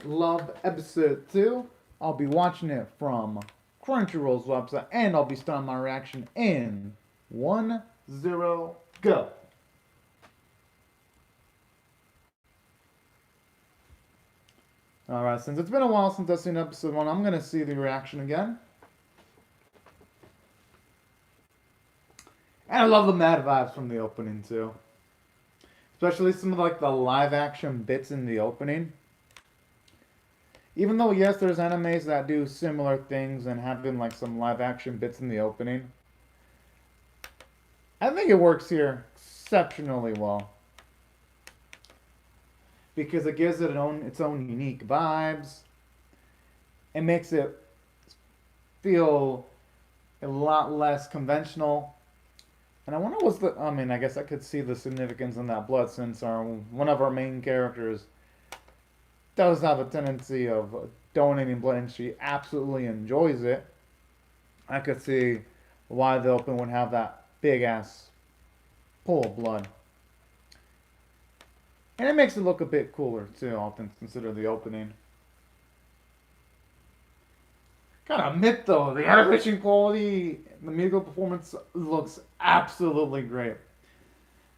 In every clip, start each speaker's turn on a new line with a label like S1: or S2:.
S1: Love episode 2. I'll be watching it from Crunchyroll's website and I'll be starting my reaction in 1-0 go. Alright, since it's been a while since I've seen episode 1, I'm gonna see the reaction again. And I love the mad vibes from the opening too. Especially some of the live action bits in the opening. Even though, yes, there's animes that do similar things and have been some live action bits in the opening, I think it works here exceptionally well. Because it gives it its own unique vibes. It makes it feel a lot less conventional. And I wonder I guess I could see the significance in that blood since one of our main characters does have a tendency of donating blood and she absolutely enjoys it. I could see why the open would have that big ass pool of blood. And it makes it look a bit cooler too, all things considered the opening. Kind of admit though, the animation quality, the musical performance looks absolutely great.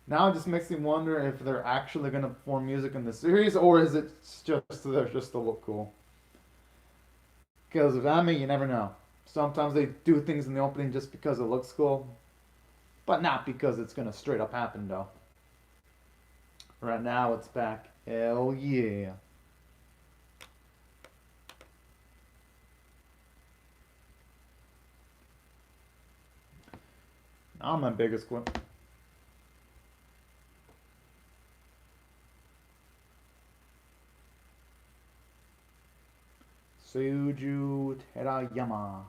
S1: Now it just makes me wonder if they're actually going to perform music in the series, or is it just there just to look cool? Because with anime, you never know. Sometimes they do things in the opening just because it looks cool, but not because it's going to straight up happen, though. Right now, it's back. Hell yeah. Now my biggest clip. Seiju Terayama.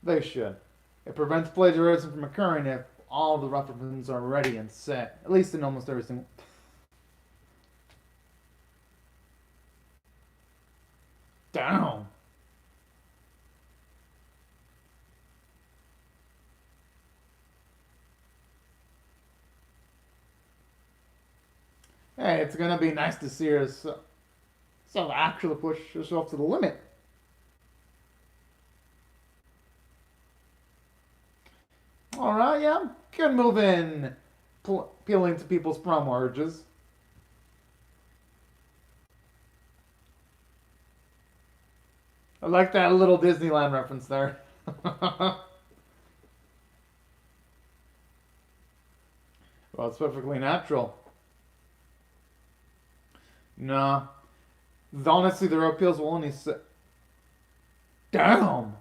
S1: They should. It prevents plagiarism from occurring if all the references are ready and set. At least in almost every single... Damn! Hey, it's gonna be nice to see her actually push herself to the limit. Alright, yeah, good move in appealing to people's promo urges. I like that little Disneyland reference there. Well, it's perfectly natural. Nah. Honestly, their appeals will only say... Damn!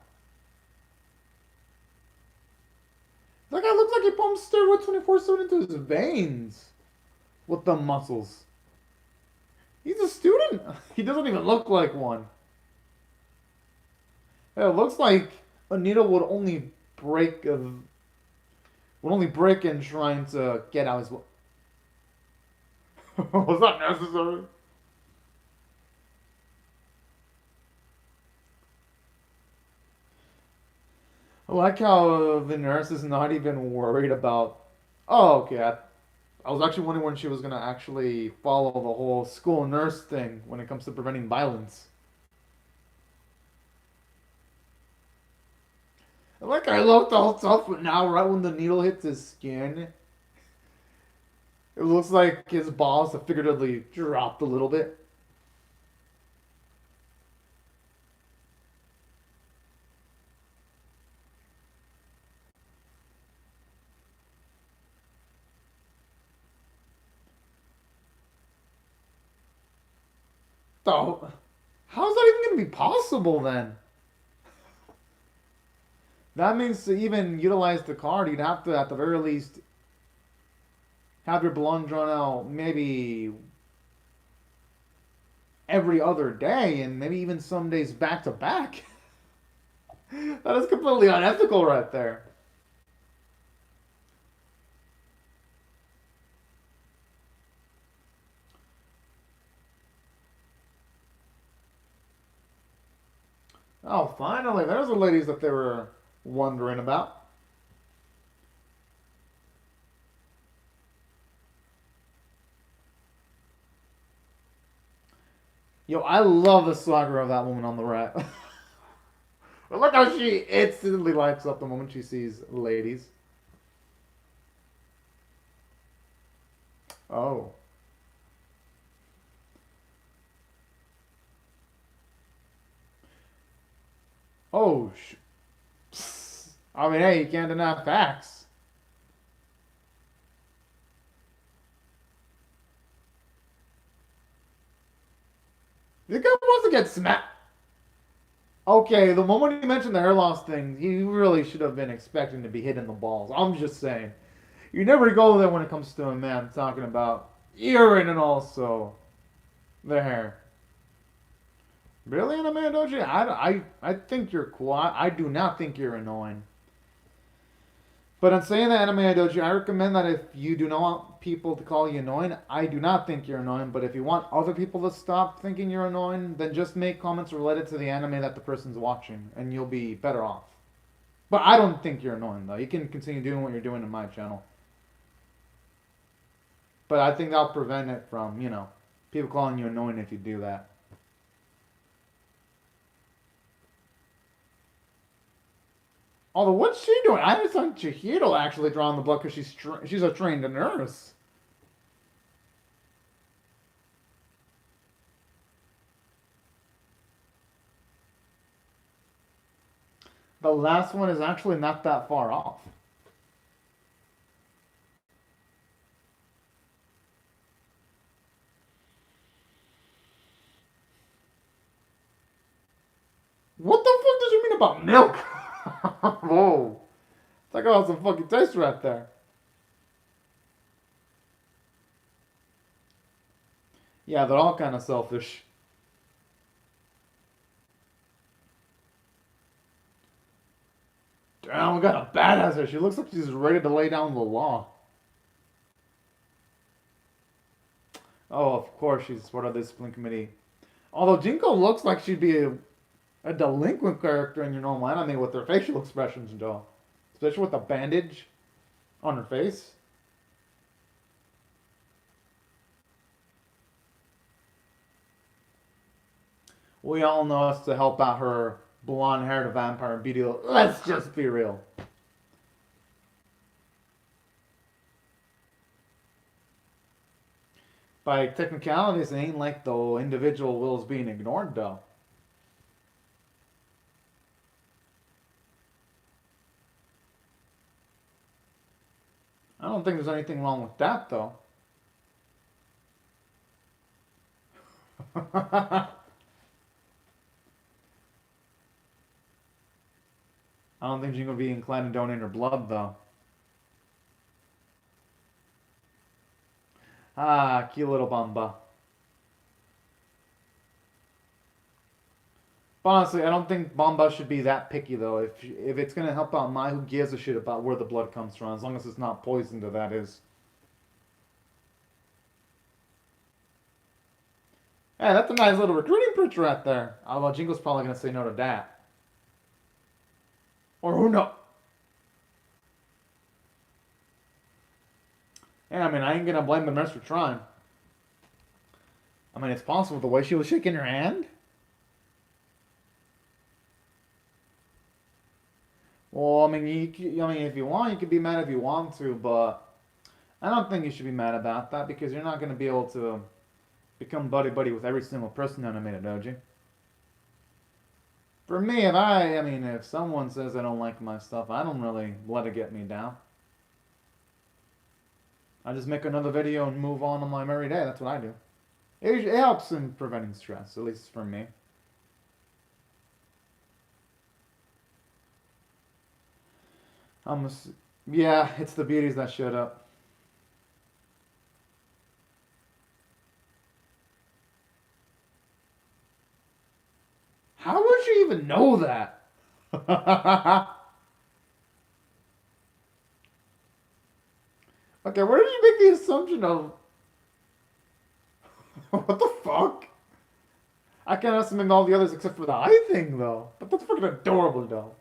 S1: That guy looks like he pumps steroids 24/7 into his veins. With the muscles. He's a student. He doesn't even look like one. It looks like a needle would only break in trying to get out his... Was that necessary? I like how the nurse is not even worried about. Oh, okay. I was actually wondering when she was gonna actually follow the whole school nurse thing when it comes to preventing violence. Like I looked all tough, but now right when the needle hits his skin, it looks like his balls have figuratively dropped a little bit. So, how's that even gonna be possible then? That means to even utilize the card, you'd have to, at the very least, have your blood drawn out maybe every other day, and maybe even some days back to back. That is completely unethical right there. Oh, finally, there's the ladies that they were wondering about. Yo, I love the swagger of that woman on the right. Look how she instantly lights up the moment she sees ladies. Oh. Oh, I mean, hey, you can't deny facts. The guy wants to get smacked. Okay, the moment you mentioned the hair loss thing, you really should have been expecting to be hitting the balls. I'm just saying. You never go there when it comes to a man talking about urine and also the hair. Really, Anime Doji? I think you're cool. I do not think you're annoying. But in saying that, Anime Doji, I recommend that if you do not want people to call you annoying, I do not think you're annoying. But if you want other people to stop thinking you're annoying, then just make comments related to the anime that the person's watching, and you'll be better off. But I don't think you're annoying, though. You can continue doing what you're doing in my channel. But I think that'll prevent it from, people calling you annoying if you do that. Although, what's she doing? I understand Chihiro actually drawing the book because she's a trained nurse. The last one is actually not that far off. What the fuck does you mean about milk? Whoa. Talk about some fucking taste right there. Yeah, they're all kind of selfish. Damn, we got a badass here. She looks like she's ready to lay down the law. Oh, of course, she's part of the discipline committee. Although Jinko looks like she'd be a delinquent character in your normal anime with her facial expressions, though. Especially with the bandage on her face. We all know it's to help out her blonde-haired vampire beauty. Let's just be real. By technicalities, it ain't like the individual will is being ignored, though. I don't think there's anything wrong with that, though. I don't think she's gonna be inclined to donate her blood, though. Ah, cute little Bamba. But honestly, I don't think Bamba should be that picky, though. If it's gonna help out Mai, who gives a shit about where the blood comes from, as long as it's not poisoned, that is. Hey, that's a nice little recruiting picture right there. Although Jingo's probably gonna say no to that. Or who knows? Yeah, I mean, I ain't gonna blame the nurse for trying. I mean, it's possible the way she was shaking her hand. Well, I mean, if you want, you can be mad if you want to, but I don't think you should be mad about that because you're not gonna be able to become buddy buddy with every single person on Animated Doji. For me, if someone says I don't like my stuff, I don't really let it get me down. I just make another video and move on my merry day. That's what I do. It helps in preventing stress, at least for me. I'm, yeah, it's the beauties that showed up. How would you even know that? Okay, where did you make the assumption of? What the fuck? I can't estimate all the others except for the eye thing, though. But that's fucking adorable, though.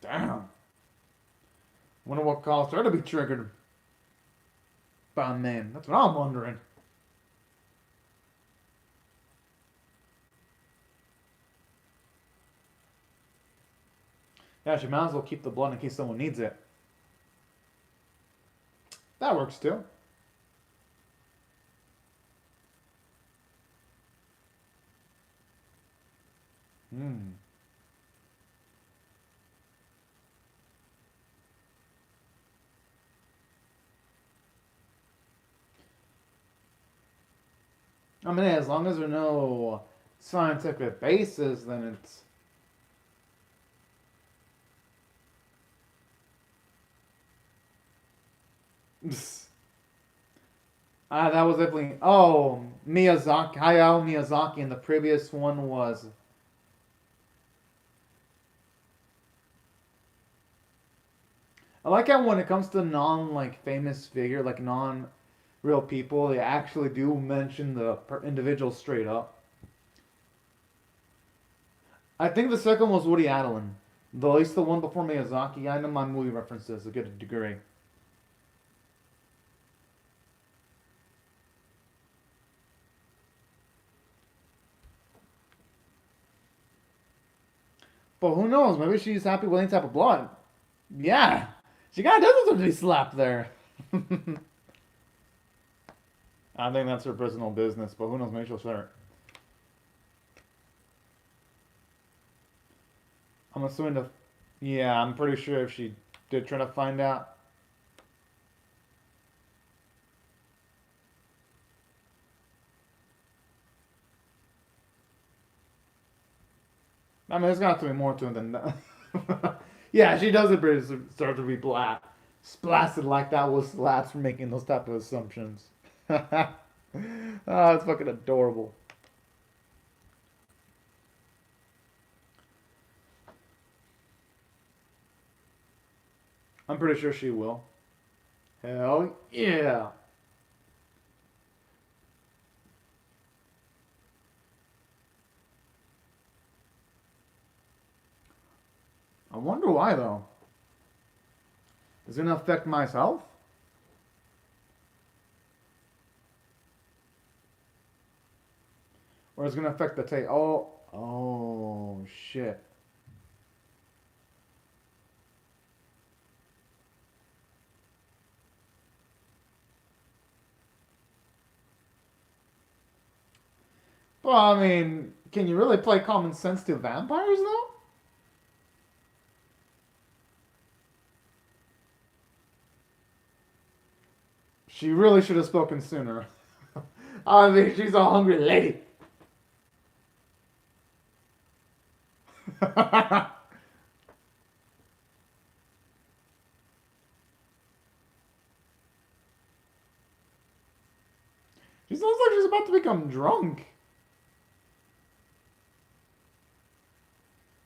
S1: Damn. Wonder what caused her to be triggered. But man, that's what I'm wondering. Yeah, she might as well keep the blood in case someone needs it. That works too. Hmm. I mean, as long as there's no scientific basis, then it's. That was definitely. Oh, Miyazaki. Hayao Miyazaki, and the previous one was. I like how when it comes to non like famous figure, like non real people, they actually do mention the individual straight up. I think the second was Woody Allen. Though at least the one before Miyazaki, I know my movie references a good degree. But who knows? Maybe she's happy with any type of blood. Yeah, she kind of does deserve to be slapped there. I think that's her personal business, but who knows? Maybe she'll share it. I'm assuming the. Yeah, I'm pretty sure if she did try to find out. I mean, there's got to be more to it than that. Yeah, she does deserve to be blasted like that with slaps for making those type of assumptions. Oh, it's fucking adorable. I'm pretty sure she will. Hell yeah. I wonder why though. Is it gonna affect my health? Or is it gonna affect the taste? Oh shit. Well, I mean, can you really play common sense to vampires though? She really should have spoken sooner. I mean, she's a hungry lady. She sounds like she's about to become drunk.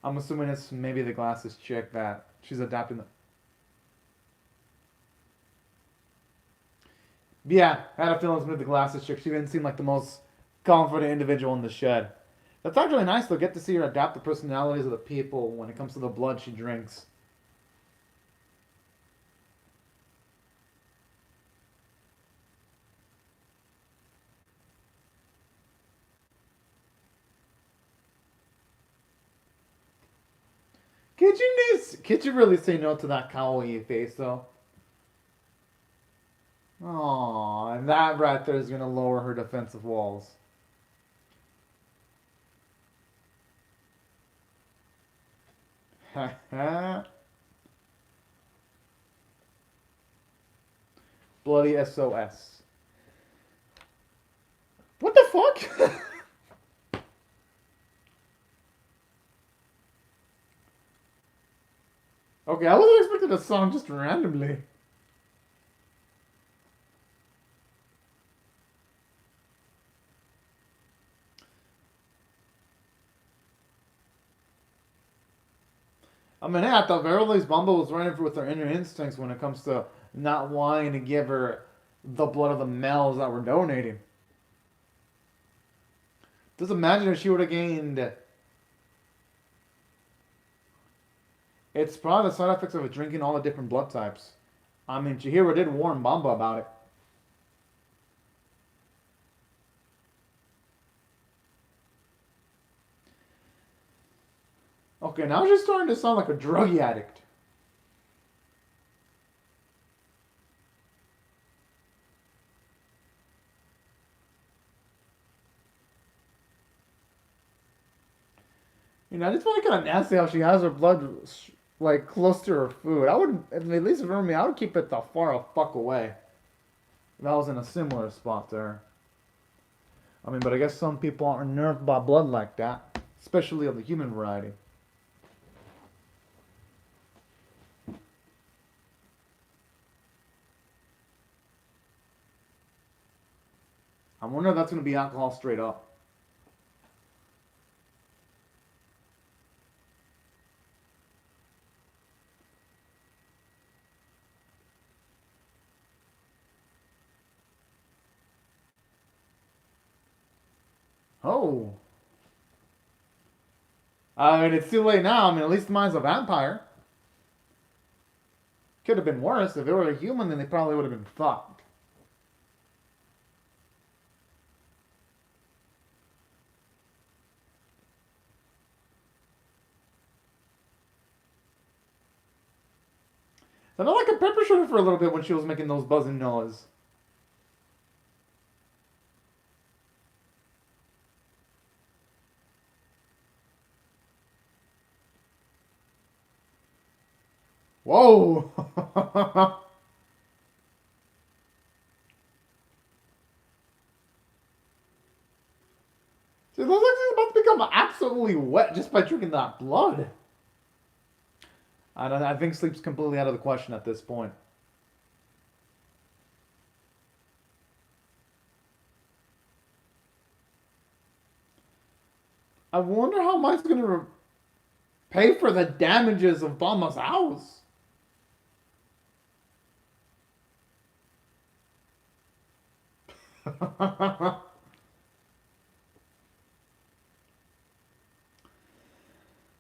S1: I'm assuming it's maybe the glasses chick that she's adapting. Yeah, I had a feeling with the glasses chick. She didn't seem like the most confident individual in the shed. That's actually nice though. Get to see her adapt the personalities of the people when it comes to the blood she drinks. Could you really say no to that kawaii face though? Oh, and that right there is gonna lower her defensive walls. Bloody SOS. What the fuck? Okay, I wasn't expecting a song just randomly. I mean, hey, I thought Verly's Bumble was running with her inner instincts when it comes to not wanting to give her the blood of the males that were donating. Just imagine if she would have gained. It's probably the side effects of drinking all the different blood types. I mean, Chihiro did warn Bamba about it. Okay, now she's starting to sound like a drug addict. You know, I just find it kind of nasty how she has her blood like close to her food. I would, at least for me, I would keep it the far fuck away. If I was in a similar spot to her. I mean, but I guess some people aren't nerfed by blood like that, especially of the human variety. I wonder if that's going to be alcohol straight up. Oh. I mean, it's too late now. I mean, at least mine's a vampire. Could have been worse. If it were a human, then they probably would have been fucked. So I know I could pepper shoot her for a little bit when she was making those buzzing noises. Whoa! Dude, those things are about to become absolutely wet just by drinking that blood. I think sleep's completely out of the question at this point. I wonder how Mike's gonna pay for the damages of Bama's house.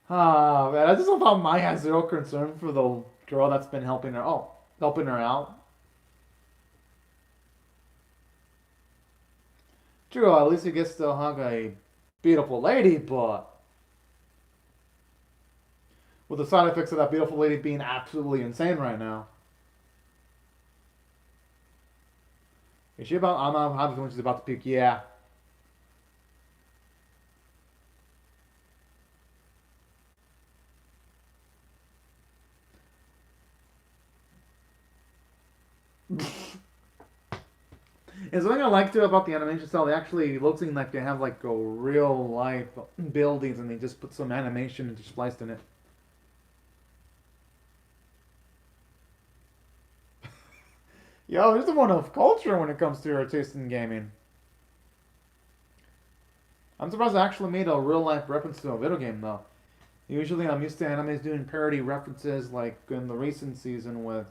S1: Ah, man, I just love how Mike has zero concern for the girl that's been helping her. Oh, helping her out. True, at least he gets to hug a beautiful lady, but with the side effects of that beautiful lady being absolutely insane right now. Is she about? I'm having when she's about to puke. Yeah. And something I like too about the animation style, they actually looks like they have like a real life buildings, and they just put some animation and just spliced in it. Yo, there's a one of culture when it comes to your taste in gaming. I'm surprised I actually made a real life reference to a video game though. Usually I'm used to animes doing parody references like in the recent season with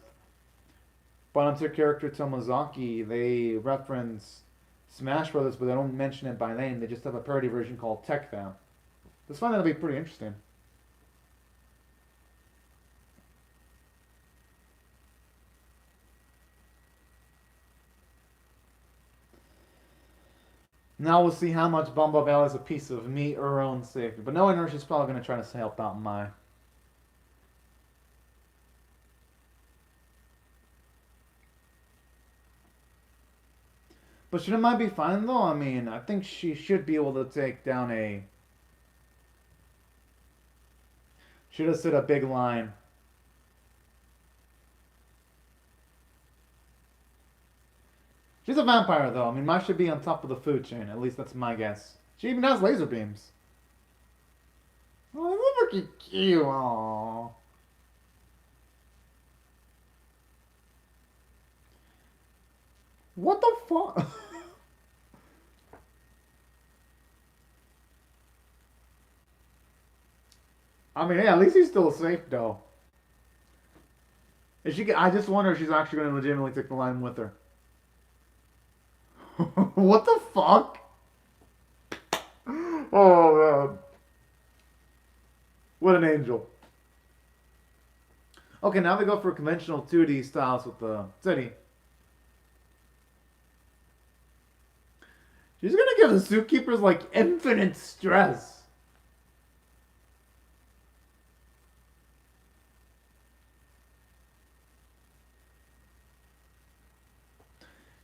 S1: Bonanza character Tomazaki. They reference Smash Brothers, but they don't mention it by name. They just have a parody version called Tech Fam. Just find that to be pretty interesting. Now we'll see how much Bumble Bell is a piece of meat or her own safety. But knowing her, she's probably going to try to help out Mai. But shouldn't Mai be fine though? I mean, I think she should be able to take down a. Should have set a big line. She's a vampire though. I mean, Mai should be on top of the food chain. At least that's my guess. She even has laser beams. Oh, look at you. Aww. What the fuck? I mean, yeah, at least he's still safe though. Is she? I just wonder if she's actually going to legitimately take the line with her. What the fuck? Oh man. What an angel. Okay, now we go for conventional 2D styles with the city. She's gonna give the zookeepers like infinite stress.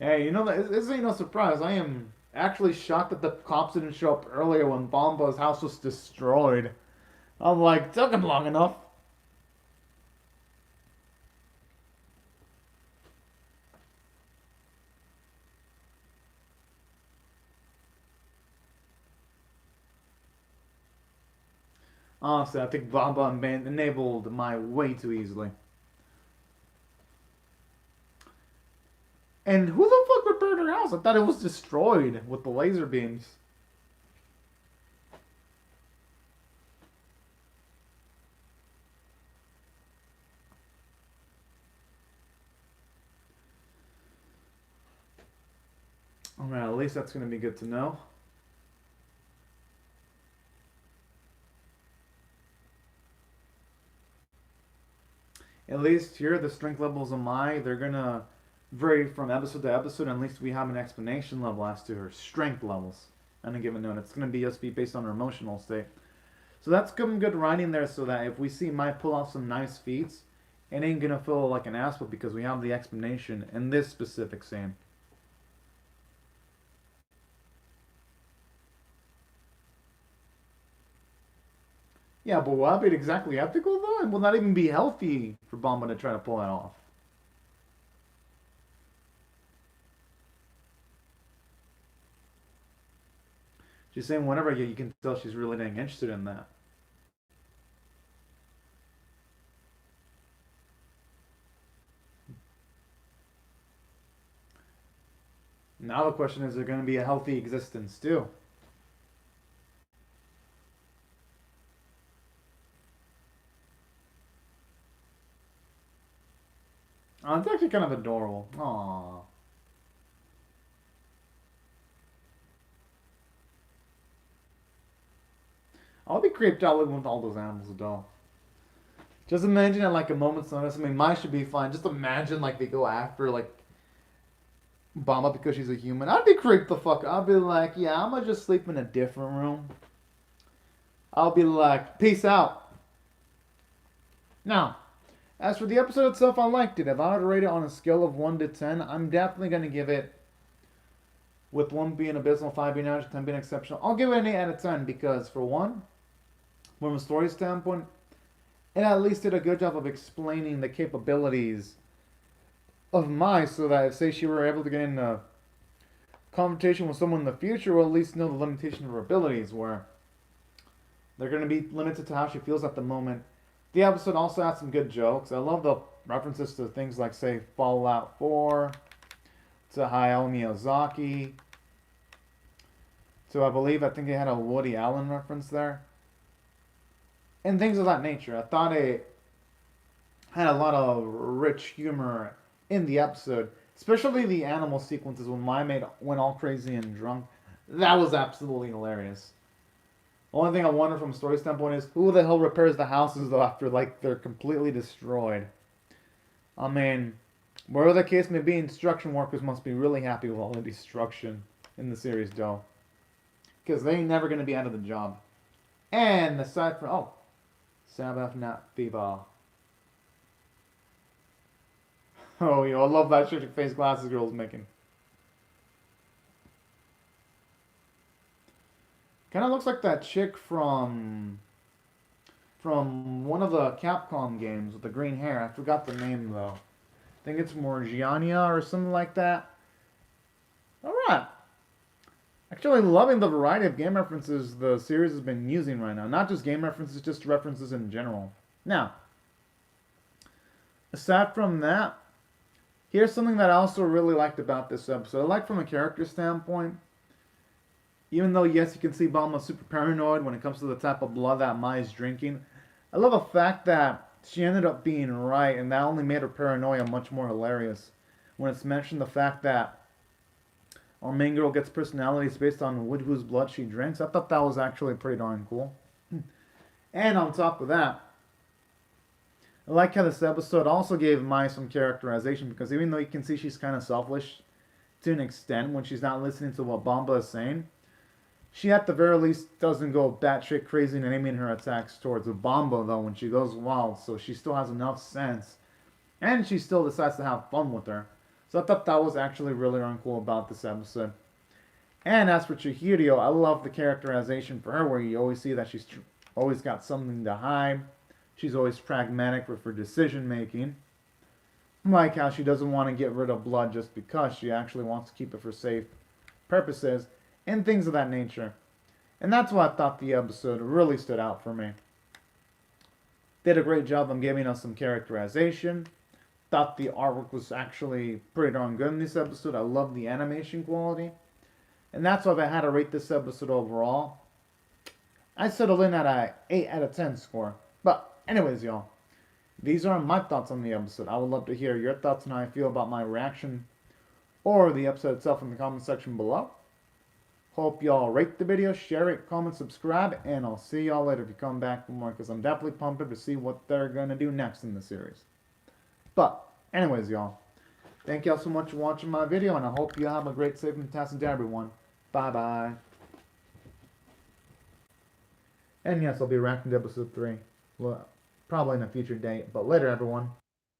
S1: Hey, you know that this ain't no surprise. I am actually shocked that the cops didn't show up earlier when Bomba's house was destroyed. I'm like, took him long enough. Honestly, I think Bomba enabled my way too easily. And who the fuck repaired her house? I thought it was destroyed with the laser beams. Alright, at least that's gonna be good to know. At least here, the strength levels of Mai, they're gonna vary from episode to episode. At least we have an explanation level as to her strength levels on a given note. It's gonna be just be based on her emotional state. So that's some good writing there, so that if we see Mai pull off some nice feats, it ain't gonna feel like an ass because we have the explanation in this specific scene. Yeah, but will that be exactly ethical though? It will not even be healthy for Bomba to try to pull that off. She's saying whenever you can tell she's really getting interested in that. Now the question is, there going to be a healthy existence too? Oh, it's actually kind of adorable. Aww. I'll be creeped out living with all those animals though. Just imagine at like a moment's notice. I mean, mine should be fine. Just imagine like they go after like Bama because she's a human. I'd be creeped the fuck. I'd be like, yeah, I'm gonna just sleep in a different room. I'll be like, peace out. Now, as for the episode itself, I liked it. If I were to rate it on a scale of 1 to 10, I'm definitely gonna give it, with 1 being abysmal, 5 being average, 10 being exceptional, I'll give it an 8 out of 10 because, for one, from a story standpoint, it at least did a good job of explaining the capabilities of Mai so that if, say, she were able to get in a confrontation with someone in the future, we'll at least know the limitation of her abilities, where they're going to be limited to how she feels at the moment. The episode also had some good jokes. I love the references to things like, say, Fallout 4, to Hayao Miyazaki, to, I think they had a Woody Allen reference there, and things of that nature. I thought it had a lot of rich humor in the episode, especially the animal sequences when my mate went all crazy and drunk. That was absolutely hilarious. The only thing I wonder from a story standpoint is who the hell repairs the houses though after like they're completely destroyed. I mean, whatever the case may be, construction workers must be really happy with all the destruction in the series, though, because they ain't never gonna be out of the job. And aside from Sabbath Nat Fever. Oh, I love that shirty face glasses girl's making. Kind of looks like that chick from one of the Capcom games with the green hair. I forgot the name though. I think it's Morgiania or something like that. All right. Actually, loving the variety of game references the series has been using right now. Not just game references, just references in general. Now, aside from that, here's something that I also really liked about this episode. I like from a character standpoint, even though, yes, you can see Bulma's super paranoid when it comes to the type of blood that Mai's drinking, I love the fact that she ended up being right, and that only made her paranoia much more hilarious. When it's mentioned the fact that our main girl gets personalities based on whose blood she drinks, I thought that was actually pretty darn cool. And on top of that, I like how this episode also gave Mai some characterization, because even though you can see she's kind of selfish to an extent when she's not listening to what Bomba is saying, she at the very least doesn't go batshit crazy and aiming her attacks towards Bomba though when she goes wild, so she still has enough sense, and she still decides to have fun with her. So I thought that was actually really uncool about this episode. And as for Chihiro, I love the characterization for her, where you always see that she's always got something to hide. She's always pragmatic with her decision making. Like how she doesn't want to get rid of blood just because she actually wants to keep it for safe purposes and things of that nature. And that's why I thought the episode really stood out for me. Did a great job on giving us some characterization. Thought the artwork was actually pretty darn good in this episode. I love the animation quality. And that's why if I had to rate this episode overall, I settled in at a 8 out of 10 score. But anyways, y'all, these are my thoughts on the episode. I would love to hear your thoughts on how I feel about my reaction or the episode itself in the comment section below. Hope y'all rate the video, share it, comment, subscribe, and I'll see y'all later if you come back for more, because I'm definitely pumped up to see what they're going to do next in the series. But anyways, y'all, thank y'all so much for watching my video, and I hope you have a great, safe, and fantastic day, everyone. Bye-bye. And yes, I'll be reacting to episode 3. Well, probably in a future date, but later, everyone.